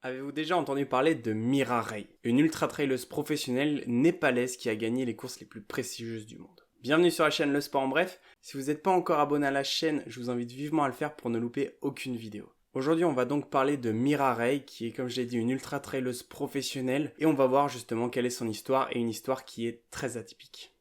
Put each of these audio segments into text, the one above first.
Avez-vous déjà entendu parler de Mira Ray, une ultra-traileuse professionnelle népalaise qui a gagné les courses les plus prestigieuses du monde? Bienvenue sur la chaîne Le Sport en Bref. Si vous n'êtes pas encore abonné à la chaîne, je vous invite vivement à le faire pour ne louper aucune vidéo. Aujourd'hui, on va donc parler de Mira Ray, qui est, comme je l'ai dit, une ultra-traileuse professionnelle, et on va voir justement quelle est son histoire, et une histoire qui est très atypique.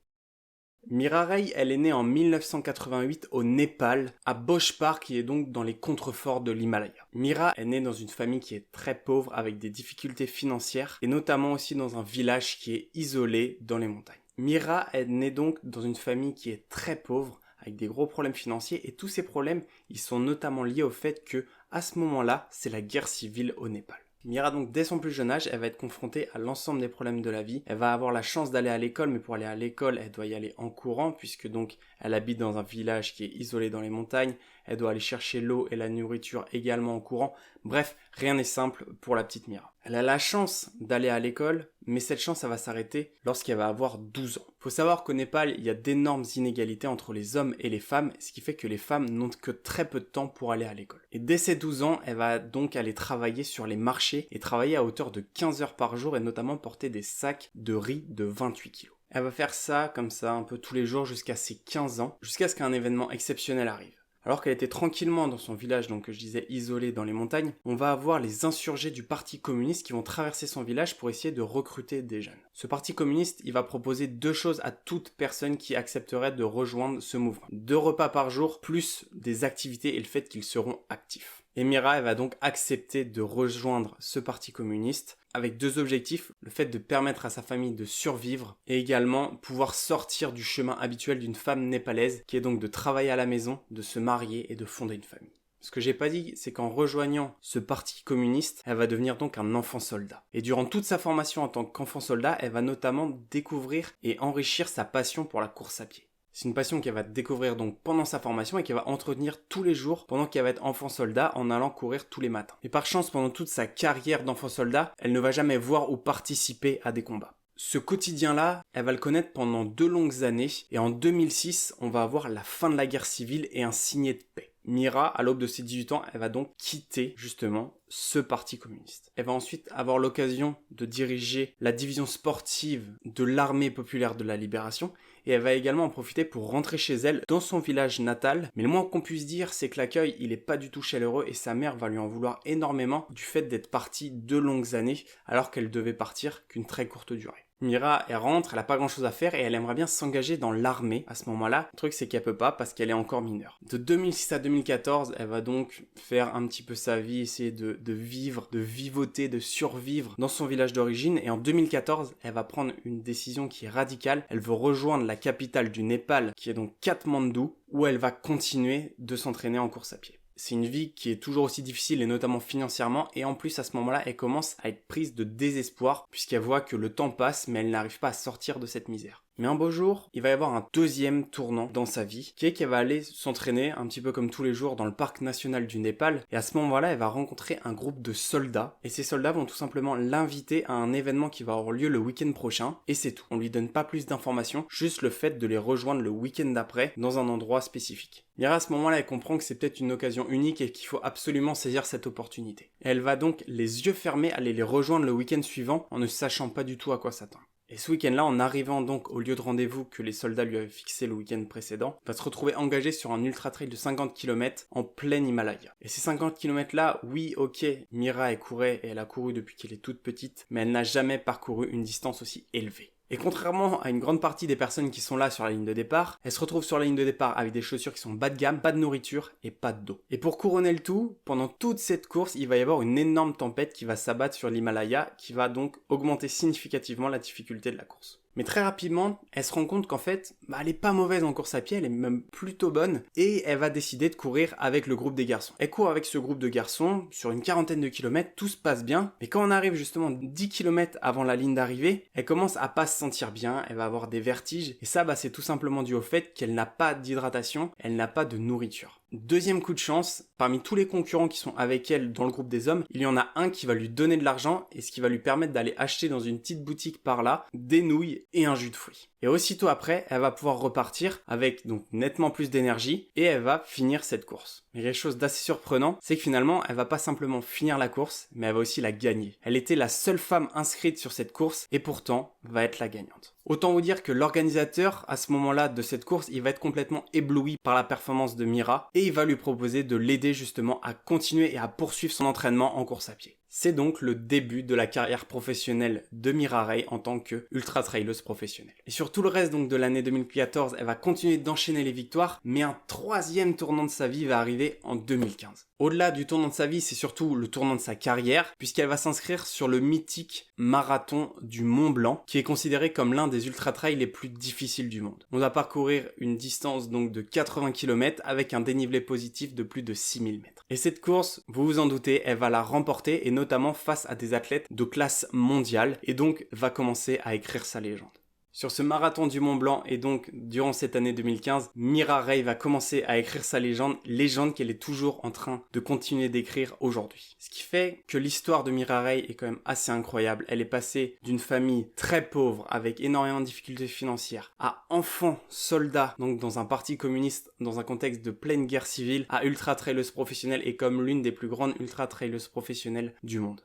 Mira Ray, elle est née en 1988 au Népal, à Bojpar, qui est donc dans les contreforts de l'Himalaya. Mira est née dans une famille qui est très pauvre, avec des difficultés financières, et notamment aussi dans un village qui est isolé dans les montagnes. Mira est née donc dans une famille qui est très pauvre, avec des gros problèmes financiers, et tous ces problèmes, ils sont notamment liés au fait que, à ce moment-là, c'est la guerre civile au Népal. Mira donc dès son plus jeune âge, elle va être confrontée à l'ensemble des problèmes de la vie. Elle va avoir la chance d'aller à l'école, mais pour aller à l'école, elle doit y aller en courant, puisque donc elle habite dans un village qui est isolé dans les montagnes. Elle doit aller chercher l'eau et la nourriture également en courant. Bref, rien n'est simple pour la petite Mira. Elle a la chance d'aller à l'école, mais cette chance, ça va s'arrêter lorsqu'elle va avoir 12 ans. Faut savoir qu'au Népal, il y a d'énormes inégalités entre les hommes et les femmes, ce qui fait que les femmes n'ont que très peu de temps pour aller à l'école. Et dès ses 12 ans, elle va donc aller travailler sur les marchés et travailler à hauteur de 15 heures par jour et notamment porter des sacs de riz de 28 kilos. Elle va faire ça comme ça un peu tous les jours jusqu'à ses 15 ans, jusqu'à ce qu'un événement exceptionnel arrive. Alors qu'elle était tranquillement dans son village, donc que je disais isolé dans les montagnes, on va avoir les insurgés du Parti communiste qui vont traverser son village pour essayer de recruter des jeunes. Ce Parti communiste, il va proposer deux choses à toute personne qui accepterait de rejoindre ce mouvement. 2 repas par jour, plus des activités et le fait qu'ils seront actifs. Et Mira, elle va donc accepter de rejoindre ce Parti communiste avec 2 objectifs, le fait de permettre à sa famille de survivre et également pouvoir sortir du chemin habituel d'une femme népalaise qui est donc de travailler à la maison, de se marier et de fonder une famille. Ce que j'ai pas dit, c'est qu'en rejoignant ce parti communiste, elle va devenir donc un enfant soldat. Et durant toute sa formation en tant qu'enfant soldat, elle va notamment découvrir et enrichir sa passion pour la course à pied. C'est une passion qu'elle va découvrir donc pendant sa formation et qu'elle va entretenir tous les jours pendant qu'elle va être enfant soldat en allant courir tous les matins. Et par chance, pendant toute sa carrière d'enfant soldat, elle ne va jamais voir ou participer à des combats. Ce quotidien-là, elle va le connaître pendant 2 longues années et en 2006, on va avoir la fin de la guerre civile et un signet de paix. Mira, à l'aube de ses 18 ans, elle va donc quitter justement ce parti communiste. Elle va ensuite avoir l'occasion de diriger la division sportive de l'armée populaire de la libération et elle va également en profiter pour rentrer chez elle dans son village natal. Mais le moins qu'on puisse dire, c'est que l'accueil, il est pas du tout chaleureux et sa mère va lui en vouloir énormément du fait d'être partie 2 longues années alors qu'elle devait partir qu'une très courte durée. Mira, elle rentre, elle a pas grand chose à faire et elle aimerait bien s'engager dans l'armée à ce moment-là. Le truc, c'est qu'elle peut pas parce qu'elle est encore mineure. De 2006 à 2014, elle va donc faire un petit peu sa vie, essayer de vivre, de vivoter, de survivre dans son village d'origine. Et en 2014, elle va prendre une décision qui est radicale. Elle veut rejoindre la capitale du Népal, qui est donc Katmandou, où elle va continuer de s'entraîner en course à pied. C'est une vie qui est toujours aussi difficile et notamment financièrement et en plus à ce moment-là elle commence à être prise de désespoir puisqu'elle voit que le temps passe mais elle n'arrive pas à sortir de cette misère. Mais un beau jour, il va y avoir un deuxième tournant dans sa vie qui est qu'elle va aller s'entraîner un petit peu comme tous les jours dans le parc national du Népal et à ce moment-là elle va rencontrer un groupe de soldats et ces soldats vont tout simplement l'inviter à un événement qui va avoir lieu le week-end prochain et c'est tout. On lui donne pas plus d'informations, juste le fait de les rejoindre le week-end d'après dans un endroit spécifique. Mira à ce moment-là elle comprend que c'est peut-être une occasion unique et qu'il faut absolument saisir cette opportunité. Et elle va donc les yeux fermés aller les rejoindre le week-end suivant en ne sachant pas du tout à quoi s'attendre. Et ce week-end-là, en arrivant donc au lieu de rendez-vous que les soldats lui avaient fixé le week-end précédent, va se retrouver engagé sur un ultra-trail de 50 km en plein Himalaya. Et ces 50 km-là, oui, ok, Mira elle courait et elle a couru depuis qu'elle est toute petite, mais elle n'a jamais parcouru une distance aussi élevée. Et contrairement à une grande partie des personnes qui sont là sur la ligne de départ, elles se retrouvent sur la ligne de départ avec des chaussures qui sont bas de gamme, pas de nourriture et pas d'eau. Et pour couronner le tout, pendant toute cette course, il va y avoir une énorme tempête qui va s'abattre sur l'Himalaya, qui va donc augmenter significativement la difficulté de la course. Mais très rapidement, elle se rend compte qu'en fait, elle est pas mauvaise en course à pied, elle est même plutôt bonne, et elle va décider de courir avec le groupe des garçons. Elle court avec ce groupe de garçons, sur une 40aine de kilomètres, tout se passe bien, mais quand on arrive justement 10 km avant la ligne d'arrivée, elle commence à pas se sentir bien, elle va avoir des vertiges, et ça, c'est tout simplement dû au fait qu'elle n'a pas d'hydratation, elle n'a pas de nourriture. Deuxième coup de chance, parmi tous les concurrents qui sont avec elle dans le groupe des hommes, il y en a un qui va lui donner de l'argent et ce qui va lui permettre d'aller acheter dans une petite boutique par là des nouilles et un jus de fruits. Et aussitôt après, elle va pouvoir repartir avec donc nettement plus d'énergie et elle va finir cette course. Mais quelque chose d'assez surprenant, c'est que finalement, elle va pas simplement finir la course, mais elle va aussi la gagner. Elle était la seule femme inscrite sur cette course et pourtant va être la gagnante. Autant vous dire que l'organisateur, à ce moment-là de cette course, il va être complètement ébloui par la performance de Mira et il va lui proposer de l'aider justement à continuer et à poursuivre son entraînement en course à pied. C'est donc le début de la carrière professionnelle de Mira Ray en tant que ultra-traileuse professionnelle. Et sur tout le reste donc de l'année 2014, elle va continuer d'enchaîner les victoires, mais un troisième tournant de sa vie va arriver en 2015. Au-delà du tournant de sa vie, c'est surtout le tournant de sa carrière, puisqu'elle va s'inscrire sur le mythique marathon du Mont Blanc, qui est considéré comme l'un des ultra-trails les plus difficiles du monde. On va parcourir une distance donc de 80 km avec un dénivelé positif de plus de 6000 mètres. Et cette course, vous vous en doutez, elle va la remporter et notamment face à des athlètes de classe mondiale et donc va commencer à écrire sa légende. Sur ce marathon du Mont Blanc et donc durant cette année 2015, Mira Ray va commencer à écrire sa légende qu'elle est toujours en train de continuer d'écrire aujourd'hui. Ce qui fait que l'histoire de Mira Ray est quand même assez incroyable. Elle est passée d'une famille très pauvre avec énormément de difficultés financières à enfant soldat, donc dans un parti communiste dans un contexte de pleine guerre civile, à ultra-traileuse professionnelle et comme l'une des plus grandes ultra-traileuses professionnelles du monde.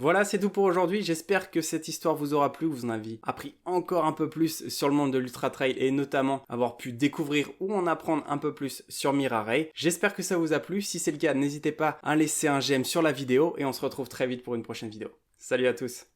Voilà, c'est tout pour aujourd'hui. J'espère que cette histoire vous aura plu, vous en avez appris encore un peu plus sur le monde de l'ultra trail et notamment avoir pu découvrir ou en apprendre un peu plus sur Mira Ray. J'espère que ça vous a plu. Si c'est le cas, n'hésitez pas à laisser un j'aime sur la vidéo et on se retrouve très vite pour une prochaine vidéo. Salut à tous!